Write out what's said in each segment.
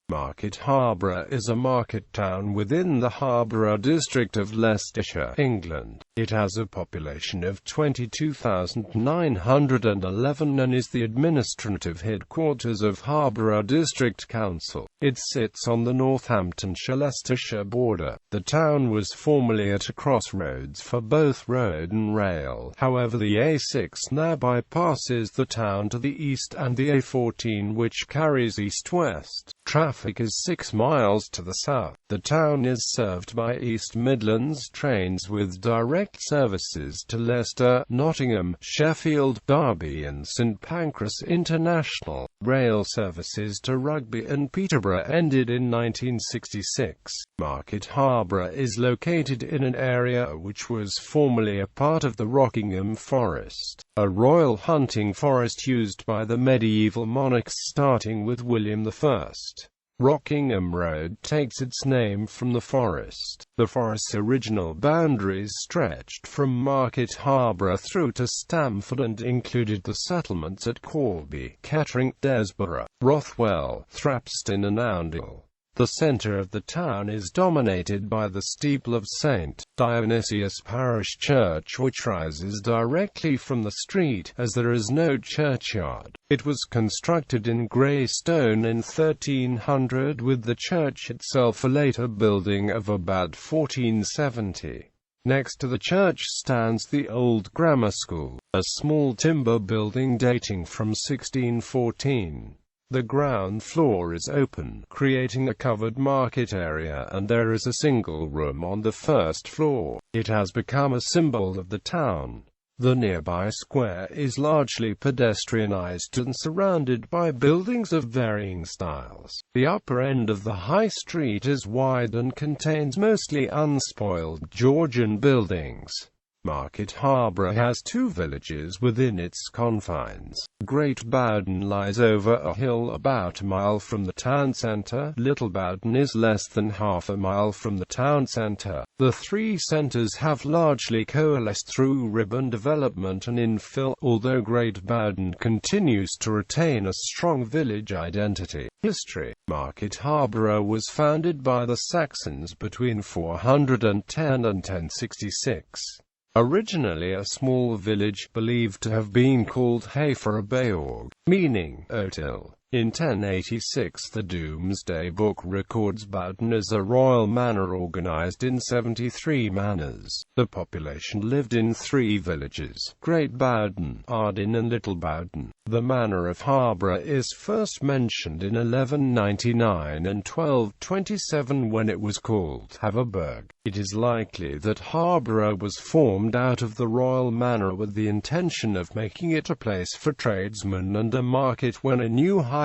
Harborough is a market town within the Harborough District of Leicestershire, England. It has a population of 22,911 and is the administrative headquarters of Harborough District Council. It sits on the Northamptonshire-Leicestershire border. The town was formerly at a crossroads for both road and rail. However, the A6 now bypasses the town to the east and the A14, which carries east-west. Traffic is 6 miles to the south. The town is served by East Midlands trains with direct services to Leicester, Nottingham, Sheffield, Derby and St Pancras International. Rail services to Rugby and Peterborough ended in 1966. Harborough is located in an area which was formerly a part of the Rockingham Forest, a royal hunting forest used by the medieval monarchs starting with William I. Rockingham Road takes its name from the forest. The forest's original boundaries stretched from Market Harborough through to Stamford and included the settlements at Corby, Kettering, Desborough, Rothwell, Thrapston and Oundle. The centre of the town is dominated by the steeple of St. Dionysius Parish Church, which rises directly from the street, as there is no churchyard. It was constructed in grey stone in 1300, with the church itself a later building of about 1470. Next to the church stands the old grammar school, a small timber building dating from 1614. The ground floor is open, creating a covered market area, and there is a single room on the first floor. It has become a symbol of the town. The nearby square is largely pedestrianised and surrounded by buildings of varying styles. The upper end of the high street is wide and contains mostly unspoiled Georgian buildings. Harborough has 2 villages within its confines. Great Bowden lies over a hill about a mile from the town centre. Little Bowden is less than half a mile from the town centre. The 3 centres have largely coalesced through urban development and infill, although Great Bowden continues to retain a strong village identity. History. Harborough was founded by the Saxons between 410 and 1066. Originally a small village, believed to have been called Harborough, meaning oat hill. In 1086 the Domesday Book records Bowden as a royal manor organised in 73 manors. The population lived in 3 villages: Great Bowden, Ardin and Little Bowden. The manor of Harborough is first mentioned in 1199 and 1227 when it was called Haverburg. It is likely that Harborough was formed out of the royal manor with the intention of making it a place for tradesmen and a market when a new highway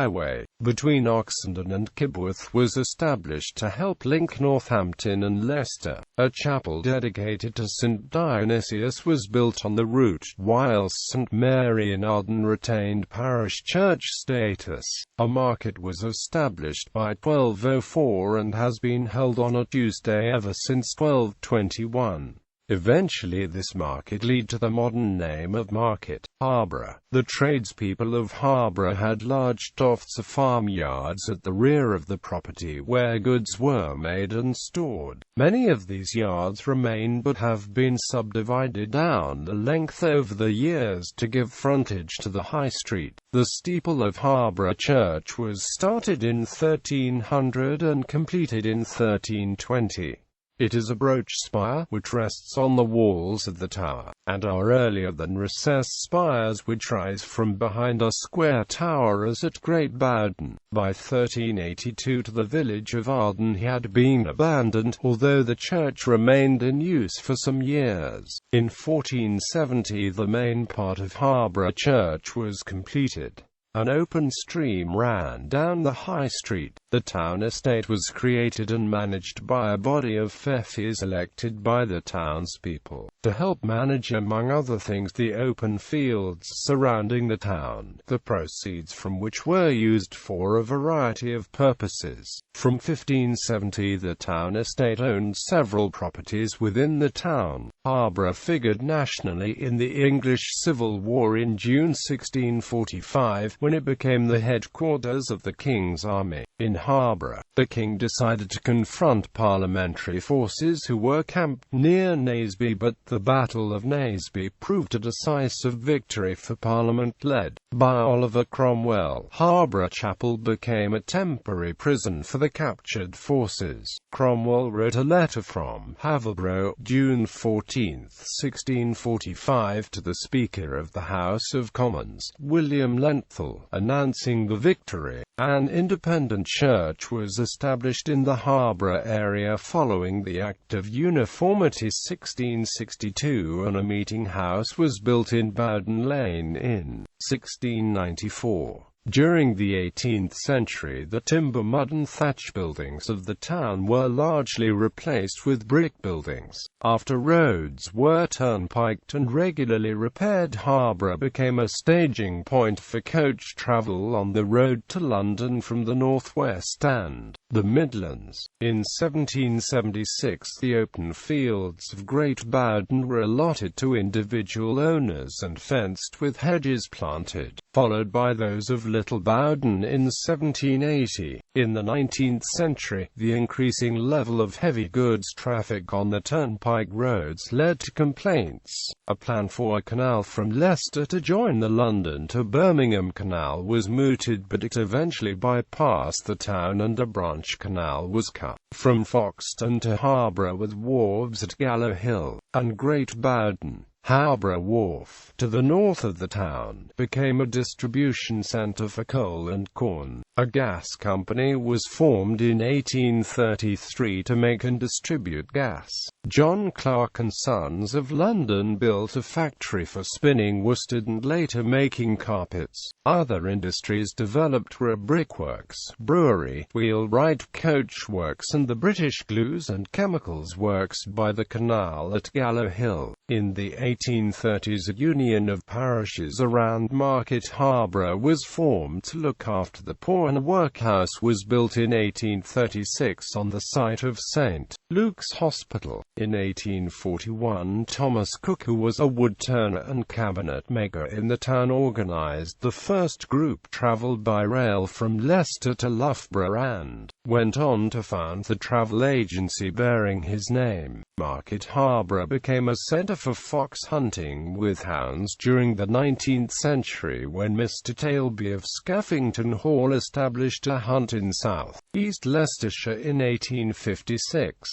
between Oxenden and Kibworth was established to help link Northampton and Leicester. A chapel dedicated to St Dionysius was built on the route, whilst St Mary in Arden retained parish church status. A market was established by 1204 and has been held on a Tuesday ever since 1221. Eventually this market led to the modern name of Market Harborough. The tradespeople of Harborough had large tofts of farmyards at the rear of the property where goods were made and stored. Many of these yards remain but have been subdivided down the length over the years to give frontage to the high street. The steeple of Harborough Church was started in 1300 and completed in 1320. It is a brooch spire, which rests on the walls of the tower, and are earlier than recessed spires which rise from behind a square tower as at Great Bowden. By 1382 the village of Arden had been abandoned, although the church remained in use for some years. In 1470 the main part of Harborough Church was completed. An open stream ran down the high street. The town estate was created and managed by a body of feffies elected by the townspeople, to help manage among other things the open fields surrounding the town, the proceeds from which were used for a variety of purposes. From 1570 the town estate owned several properties within the town. Harborough figured nationally in the English Civil War in June 1645, when it became the headquarters of the King's Army. In Harborough, the king decided to confront parliamentary forces who were camped near Naseby, but the Battle of Naseby proved a decisive victory for Parliament led by Oliver Cromwell. Harborough Chapel became a temporary prison for the captured forces. Cromwell wrote a letter from Harborough, June 14, 1645, to the Speaker of the House of Commons, William Lenthal, announcing the victory. An independent church was established in the Harborough area following the Act of Uniformity 1662, and a meeting house was built in Bowden Lane in 1694. During the 18th century, the timber, mud and thatch buildings of the town were largely replaced with brick buildings. After roads were turnpiked and regularly repaired, Harborough became a staging point for coach travel on the road to London from the northwest and the Midlands. In 1776, the open fields of Great Bowden were allotted to individual owners and fenced with hedges planted, followed by those of Little Bowden in 1780. In the 19th century, the increasing level of heavy goods traffic on the turnpike roads led to complaints. A plan for a canal from Leicester to join the London to Birmingham Canal was mooted, but it eventually bypassed the town and a branch canal was cut from Foxton to Harborough with wharves at Gallow Hill and Great Bowden. Harborough Wharf, to the north of the town, became a distribution centre for coal and corn. A gas company was formed in 1833 to make and distribute gas. John Clark and Sons of London built a factory for spinning worsted and later making carpets. Other industries developed were a brickworks, brewery, wheelwright coachworks and the British Glues and Chemicals Works by the canal at Gallow Hill. In the 1830s, a union of parishes around Market Harborough was formed to look after the poor, and a workhouse was built in 1836 on the site of St. Luke's Hospital. In 1841, Thomas Cook, who was a wood-turner and cabinet maker in the town, organised the first group travelled by rail from Leicester to Loughborough and went on to found the travel agency bearing his name. Market Harborough became a centre for fox hunting with hounds during the 19th century, when Mr. Tailby of Scaffington Hall established a hunt in South East Leicestershire in 1856.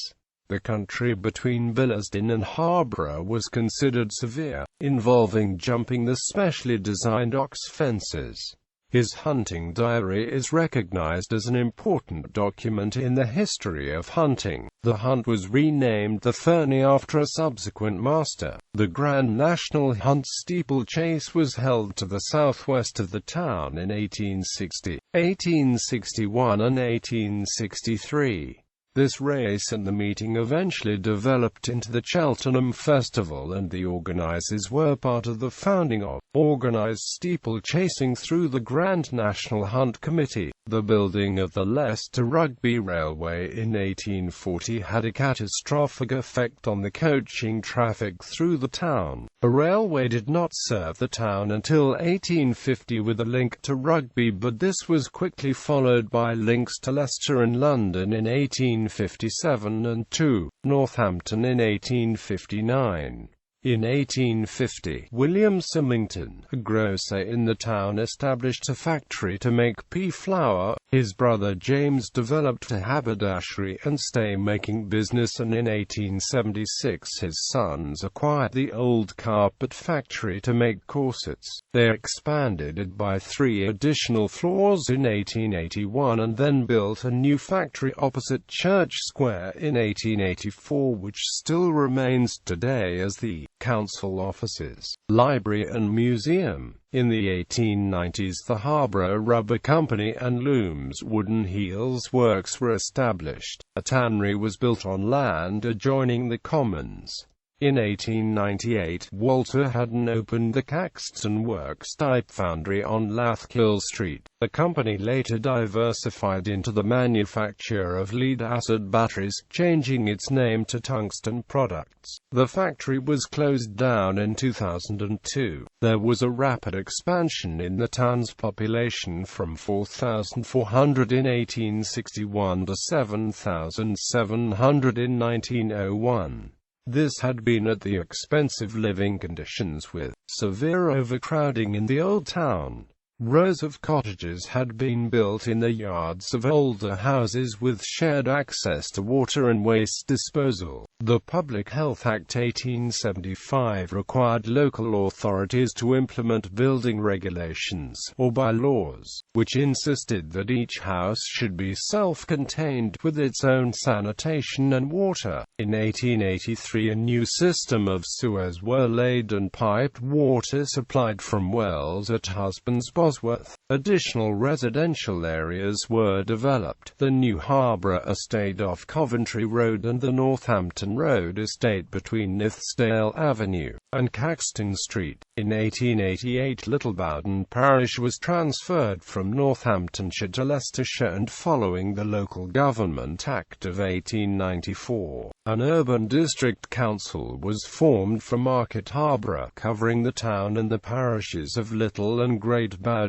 The country between Willesden and Harborough was considered severe, involving jumping the specially designed ox fences. His hunting diary is recognized as an important document in the history of hunting. The hunt was renamed the Ferny after a subsequent master. The Grand National Hunt steeplechase was held to the southwest of the town in 1860, 1861 and 1863. This race and the meeting eventually developed into the Cheltenham Festival, and the organisers were part of the founding of organised steeplechasing through the Grand National Hunt Committee. The building of the Leicester Rugby Railway in 1840 had a catastrophic effect on the coaching traffic through the town. The railway did not serve the town until 1850 with a link to Rugby, but this was quickly followed by links to Leicester and London in 1857 and to Northampton in 1859. In 1850, William Symington, a grocer in the town, established a factory to make pea flour. His brother James developed a haberdashery and stay-making business, and in 1876 his sons acquired the old carpet factory to make corsets. They expanded it by 3 additional floors in 1881 and then built a new factory opposite Church Square in 1884, which still remains today as the council offices, library and museum. In the 1890s, the Harborough Rubber Company and Looms Wooden Heels Works were established. A tannery was built on land adjoining the Commons. In 1898, Walter Haddon opened the Caxton Works Type Foundry on Lathkill Street. The company later diversified into the manufacture of lead-acid batteries, changing its name to Tungsten Products. The factory was closed down in 2002. There was a rapid expansion in the town's population from 4,400 in 1861 to 7,700 in 1901. This had been at the expense of living conditions, with severe overcrowding in the old town. Rows of cottages had been built in the yards of older houses with shared access to water and waste disposal. The Public Health Act 1875 required local authorities to implement building regulations, or bylaws, which insisted that each house should be self-contained, with its own sanitation and water. In 1883 a new system of sewers were laid and piped water supplied from wells at Husbands Bosworth. Additional residential areas were developed. The new Harborough estate off Coventry Road and the Northampton Road estate between Nithsdale Avenue and Caxton Street. In 1888 Little Bowden parish was transferred from Northamptonshire to Leicestershire, and following the Local Government Act of 1894, an urban district council was formed for Market Harborough, covering the town and the parishes of Little and Great Bowden.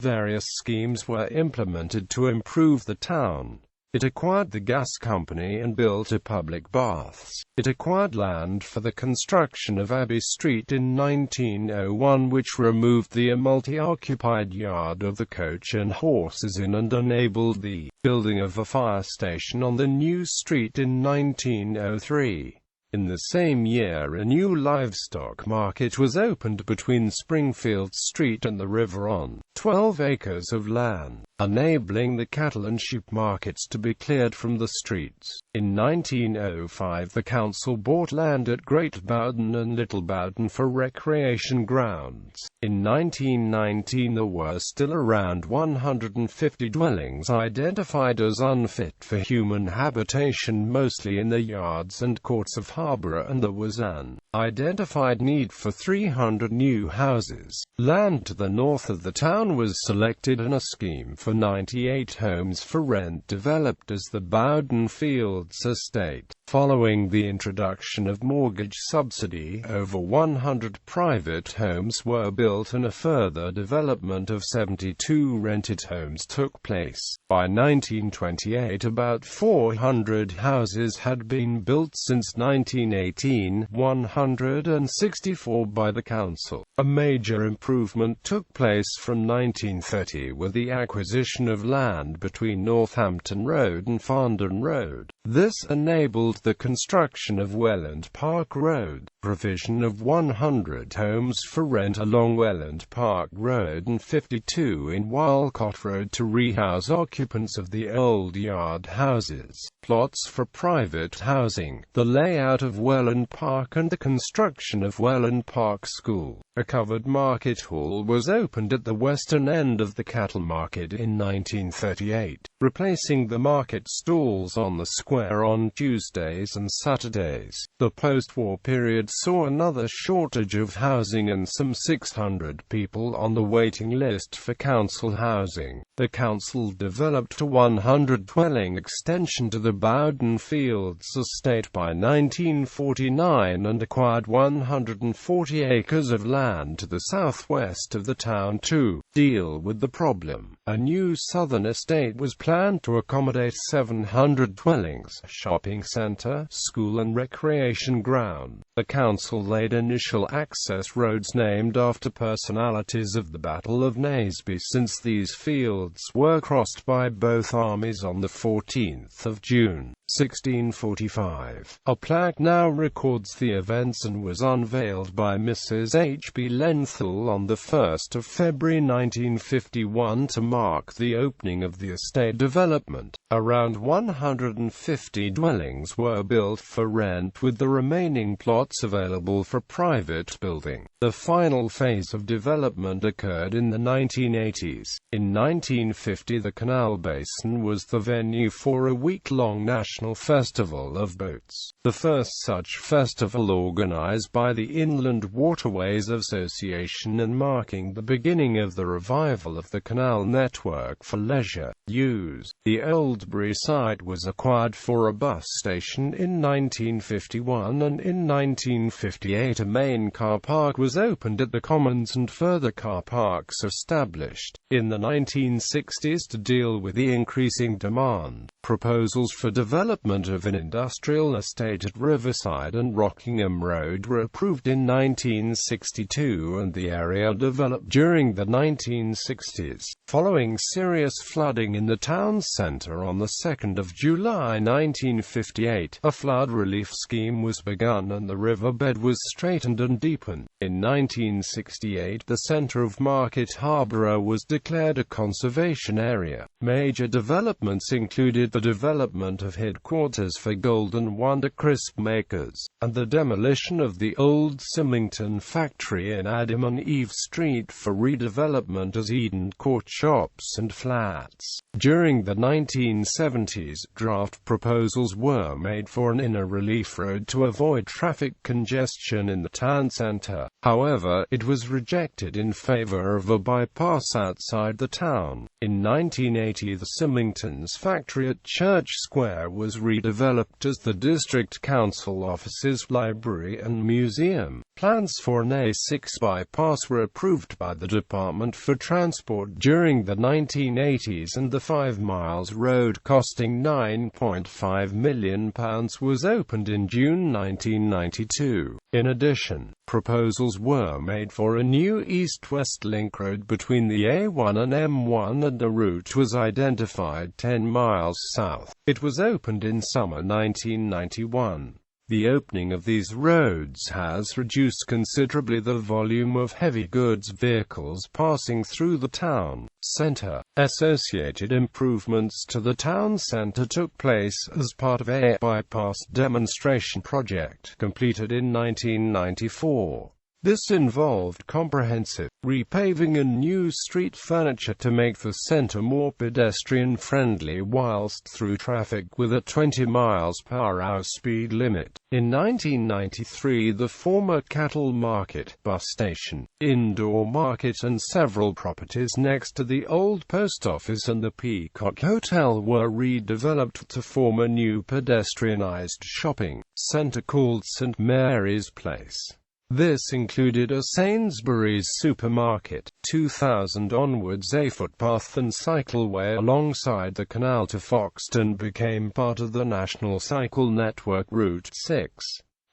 Various schemes were implemented to improve the town. It acquired the gas company and built a public baths. It acquired land for the construction of Abbey Street in 1901, which removed the multi-occupied yard of the Coach and Horses Inn and enabled the building of a fire station on the new street in 1903. In the same year a new livestock market was opened between Springfield Street and the river on 12 acres of land, enabling the cattle and sheep markets to be cleared from the streets. In 1905 the council bought land at Great Bowden and Little Bowden for recreation grounds. In 1919 there were still around 150 dwellings identified as unfit for human habitation, mostly in the yards and courts of Harborough, and there was an identified need for 300 new houses. Land to the north of the town was selected, and a scheme for 98 homes for rent developed as the Bowden Fields Estate. Following the introduction of mortgage subsidy, over 100 private homes were built and a further development of 72 rented homes took place. By 1928 about 400 houses had been built since 1918, 164 by the council. A major improvement took place from 1930 with the acquisition of land between Northampton Road and Farndon Road. This enabled the construction of Welland Park Road, provision of 100 homes for rent along Welland Park Road and 52 in Walcott Road to rehouse occupants of the old yard houses, plots for private housing, the layout of Welland Park and the construction of Welland Park School. A covered market hall was opened at the western end of the cattle market in 1938, replacing the market stalls on the square on Tuesdays and Saturdays. The post-war period saw another shortage of housing and some 600 people on the waiting list for council housing. The council developed a 100-dwelling extension to the Bowden Fields estate by 1949 and acquired 140 acres of land to the southwest of the town to deal with the problem. A new southern estate was planned to accommodate 700 dwellings, a shopping centre, school and recreation ground. The council laid initial access roads named after personalities of the Battle of Naseby, since these fields were crossed by both armies on the 14th of June, 1645. A plaque now records the events and was unveiled by Mrs. H.B. Lenthal on the 1st of February 1951 to mark the opening of the estate development. Around 150 dwellings were built for rent, with the remaining plots available for private building. The final phase of development occurred in the 1980s. In 1950, the canal basin was the venue for a week-long national festival of boats, the first such festival organized by the Inland Waterways Association and marking the beginning of the revival of the canal network for leisure use. The Oldbury site was acquired for a bus station in 1951, and in 1958 a main car park was opened at the Commons and further car parks established. In the 1960s, to deal with the increasing demand, proposals for development of an industrial estate at Riverside and Rockingham Road were approved in 1962, and the area developed during the 1960s. Following serious flooding in the town centre on the 2nd of July 1958, a flood relief scheme was begun and the riverbed was straightened and deepened. In 1968, the centre of Market Harborough was declared a conservation area. Major developments included the development of headquarters for Golden Wonder crisp makers, and the demolition of the old Symington factory in Adam and Eve Street for redevelopment as Eden Court shops and flats. During the 1970s, draft proposals were made for an inner relief road to avoid traffic congestion in the town centre. However, it was rejected in favour of a bypass outside the town. In 1980, the Symington's factory at Church Square was redeveloped as the District Council offices, library and museum. Plans for an A6 bypass were approved by the Department for Transport during the 1980s, and the 5 miles road costing £9.5 million was opened in June 1992. In addition, proposals were made for a new east-west link road between the A1 and M1, and a route was identified 10 miles south. It was opened in summer 1991. The opening of these roads has reduced considerably the volume of heavy goods vehicles passing through the town centre. Associated improvements to the town centre took place as part of a bypass demonstration project completed in 1994. This involved comprehensive repaving and new street furniture to make the centre more pedestrian-friendly whilst through traffic with a 20 mph speed limit. In 1993, the former cattle market, bus station, indoor market and several properties next to the old post office and the Peacock Hotel were redeveloped to form a new pedestrianised shopping centre called St Mary's Place. This included a Sainsbury's supermarket. 2000 onwards, a footpath and cycleway alongside the canal to Foxton became part of the National Cycle Network Route 6.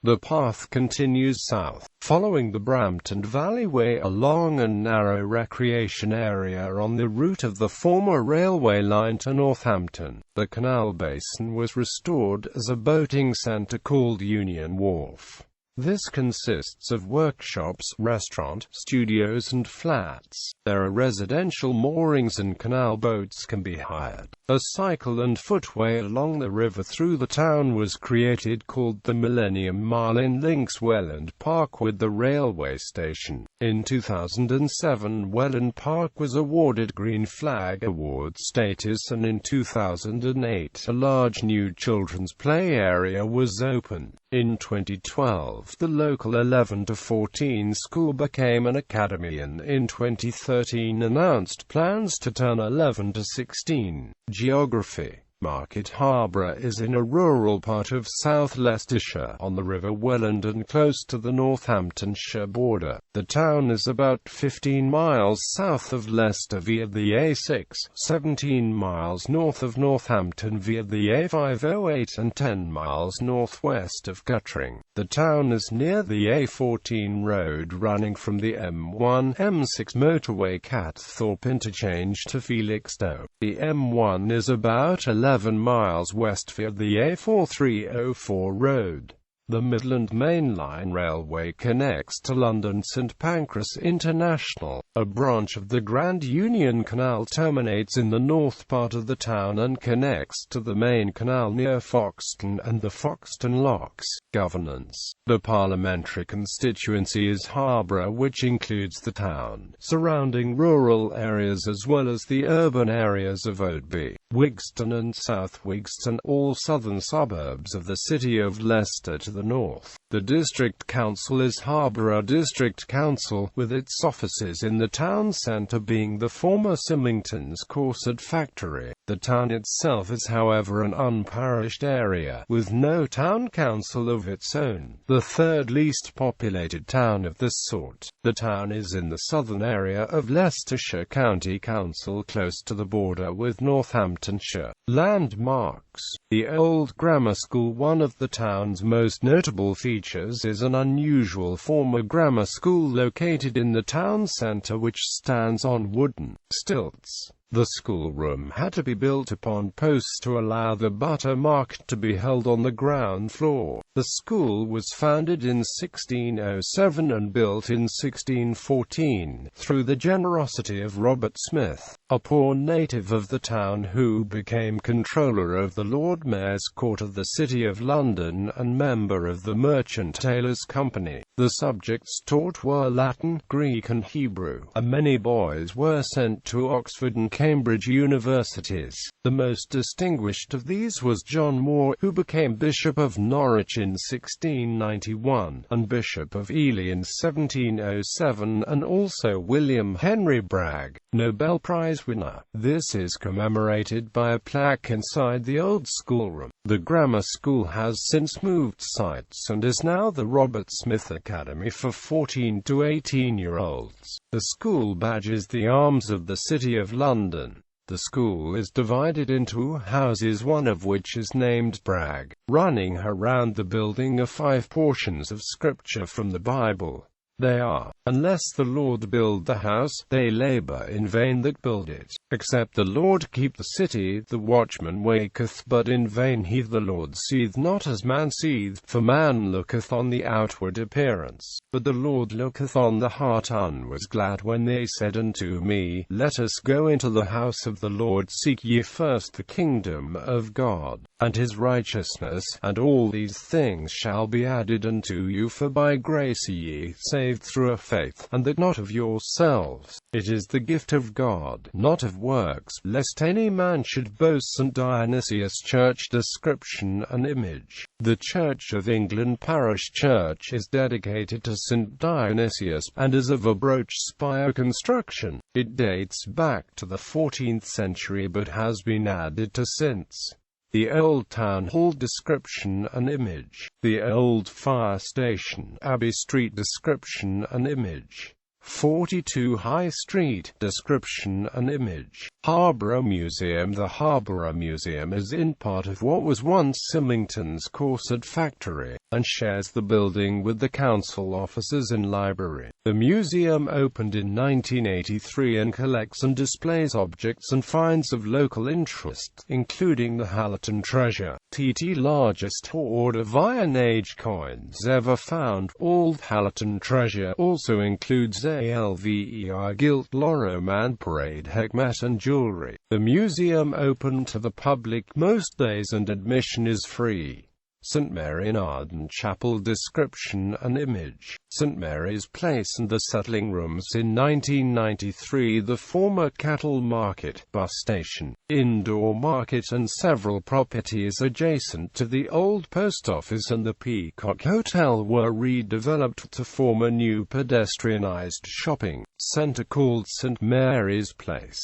The path continues south, following the Brampton Valleyway along a narrow recreation area on the route of the former railway line to Northampton. The canal basin was restored as a boating centre called Union Wharf. This consists of workshops, restaurant, studios and flats. There are residential moorings and canal boats can be hired. A cycle and footway along the river through the town was created called the Millennium Mile in links Welland Park with the railway station. In 2007, Welland Park was awarded Green Flag Award status, and in 2008, a large new children's play area was opened. In 2012, the local 11 to 14 school became an academy, and in 2013 announced plans to turn 11 to 16. Geography. Market Harborough is in a rural part of South Leicestershire, on the River Welland and close to the Northamptonshire border. The town is about 15 miles south of Leicester via the A6, 17 miles north of Northampton via the A508 and 10 miles northwest of Guttering. The town is near the A14 road running from the M1-M6 motorway Catthorpe interchange to Felixstowe. The M1 is about 11 miles west via the A4304 road. The Midland Main Line Railway connects to London St Pancras International. A branch of the Grand Union Canal terminates in the north part of the town and connects to the main canal near Foxton and the Foxton Locks. Governance. The parliamentary constituency is Harborough, which includes the town, surrounding rural areas as well as the urban areas of Oadby, Wigston and South Wigston, all southern suburbs of the city of Leicester to the north. The district council is Harborough District Council, with its offices in the town centre being the former Symington's corset factory. The town itself is however an unparished area, with no town council of its own, the third least populated town of this sort. The town is in the southern area of Leicestershire County Council, close to the border with Northamptonshire. Landmarks. The old grammar school. One of the town's most notable features is an unusual former grammar school located in the town centre, which stands on wooden stilts. The schoolroom had to be built upon posts to allow the butter market to be held on the ground floor. The school was founded in 1607 and built in 1614, through the generosity of Robert Smith, a poor native of the town who became controller of the Lord Mayor's Court of the City of London and member of the Merchant Taylors' Company. The subjects taught were Latin, Greek and Hebrew, and many boys were sent to Oxford and Cambridge universities. The most distinguished of these was John Moore, who became Bishop of Norwich in 1691, and Bishop of Ely in 1707, and also William Henry Bragg, Nobel Prize winner. This is commemorated by a plaque inside the old schoolroom. The grammar school has since moved sites and is now the Robert Smith Academy for 14 to 18-year-olds. The school badge is the arms of the City of London. The school is divided into houses, one of which is named Bragg. Running around the building are 5 portions of scripture from the Bible. They are, unless the Lord build the house, they labor in vain that build it. Except the Lord keep the city, the watchman waketh, but in vain he. The Lord seeth not as man seeth, for man looketh on the outward appearance, but the Lord looketh on the heart. Was glad when they said unto me, Let us go into the house of the Lord. Seek ye first the kingdom of God, and his righteousness, and all these things shall be added unto you. For by grace ye saved through a faith, and that not of yourselves. It is the gift of God, not of works, lest any man should boast. St. Dionysius Church. Description and image. The Church of England parish church is dedicated to St. Dionysius, and is of a broach spire construction. It dates back to the 14th century but has been added to since. The Old Town Hall. Description and image. The Old Fire Station, Abbey Street. Description and image. 42 High Street. Description and image. Harborough Museum. The Harborough Museum is in part of what was once Symington's corset factory, and shares the building with the council offices and library. The museum opened in 1983 and collects and displays objects and finds of local interest, including the Hallerton treasure.It, largest hoard of Iron Age coins ever found. Old Hallerton treasure also includes ALVER gilt Loroman parade Hekmet and jewelry. The museum open to the public most days and admission is free. St. Mary in Arden Chapel. Description and image. St. Mary's Place and the settling rooms. In 1993, the former cattle market, bus station, indoor market and several properties adjacent to the old post office and the Peacock Hotel were redeveloped to form a new pedestrianised shopping centre called St. Mary's Place.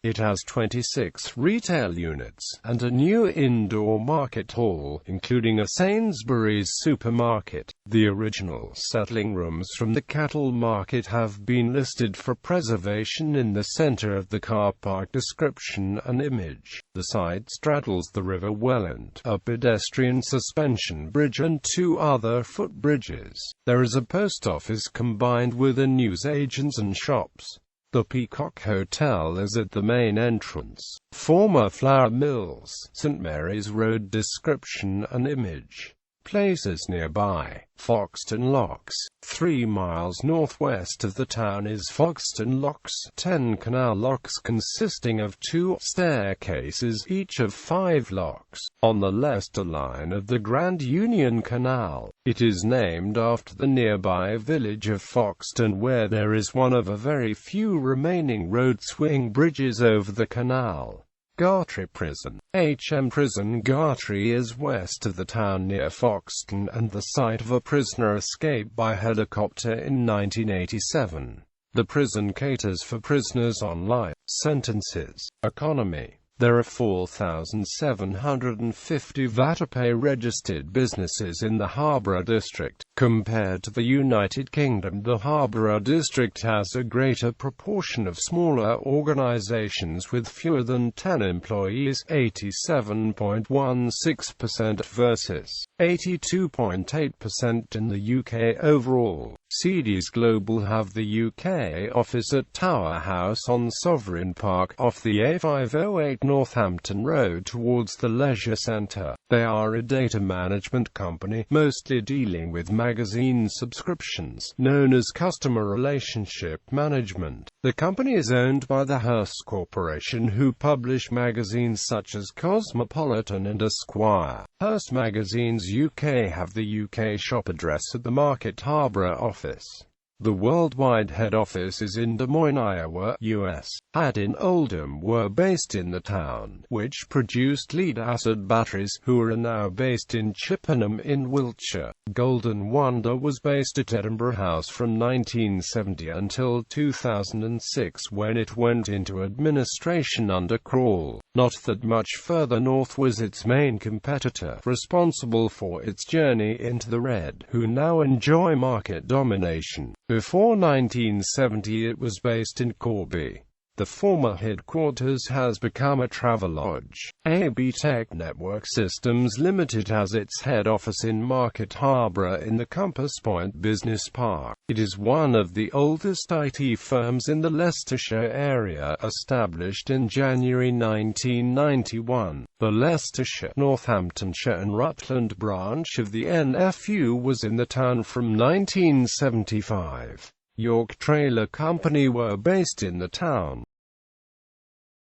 It has 26 retail units, and a new indoor market hall, including a Sainsbury's supermarket. The original settling rooms from the cattle market have been listed for preservation in the centre of the car park. Description and image. The site straddles the River Welland, a pedestrian suspension bridge and 2 other footbridges. There is a post office combined with a newsagents and shops. The Peacock Hotel is at the main entrance. Former flour mills. St. Mary's Road. Description and image. Places nearby: Foxton Locks. 3 miles northwest of the town is Foxton Locks, 10 canal locks consisting of 2 staircases, each of 5 locks, on the Leicester line of the Grand Union Canal. It is named after the nearby village of Foxton, where there is one of a very few remaining road swing bridges over the canal. Gartrey Prison. HM Prison Gartrey is west of the town near Foxton and the site of a prisoner escape by helicopter in 1987. The prison caters for prisoners on life sentences. Economy. There are 4,750 VAT-pay registered businesses in the Harborough District. Compared to the United Kingdom, the Harborough District has a greater proportion of smaller organisations with fewer than 10 employees, 87.16% versus 82.8% in the UK overall. CDS Global have the UK office at Tower House on Sovereign Park, off the A508 Northampton Road towards the leisure centre. They are a data management company, mostly dealing with magazine subscriptions, known as customer relationship management. The company is owned by the Hearst Corporation, who publish magazines such as Cosmopolitan and Esquire. Hearst Magazines UK have the UK shop address at the Market Harborough office. The worldwide head office is in Des Moines, Iowa, US. Had in Oldham were based in the town, which produced lead-acid batteries, who are now based in Chippenham in Wiltshire. Golden Wonder was based at Edinburgh House from 1970 until 2006, when it went into administration under Crawl. Not that much further north was its main competitor, responsible for its journey into the red, who now enjoy market domination. Before 1970 it was based in Corby. The former headquarters has become a Travelodge. AB Tech Network Systems Limited has its head office in Market Harborough in the Compass Point Business Park. It is one of the oldest IT firms in the Leicestershire area, established in January 1991. The Leicestershire, Northamptonshire and Rutland branch of the NFU was in the town from 1975. York Trailer Company were based in the town.